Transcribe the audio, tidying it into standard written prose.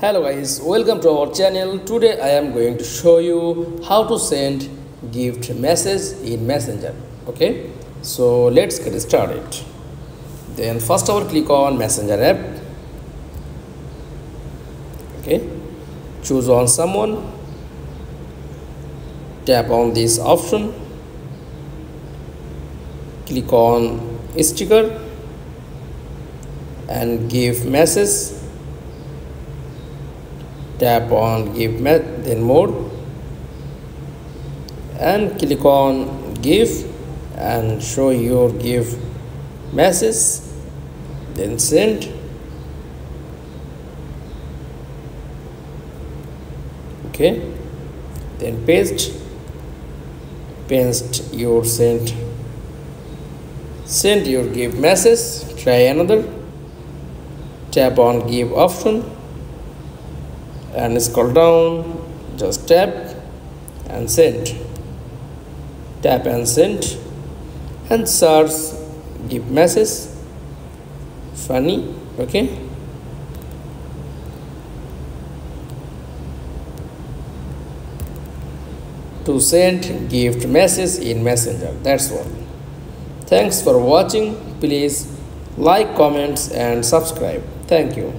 Hello guys, welcome to our channel. Today I am going to show you how to send gift message in Messenger. Okay, so let's get started. Then first of all, click on Messenger app. Okay, choose on someone, tap on this option, click on sticker and give message. Tap on give then more and click on give and show your give message, then send. Okay, then paste your send your give message. Try another, tap on give option and scroll down, just tap and send, tap and send, and search give message funny. Okay, to send gift message in Messenger. That's all. Thanks for watching. Please like, comments and subscribe. Thank you.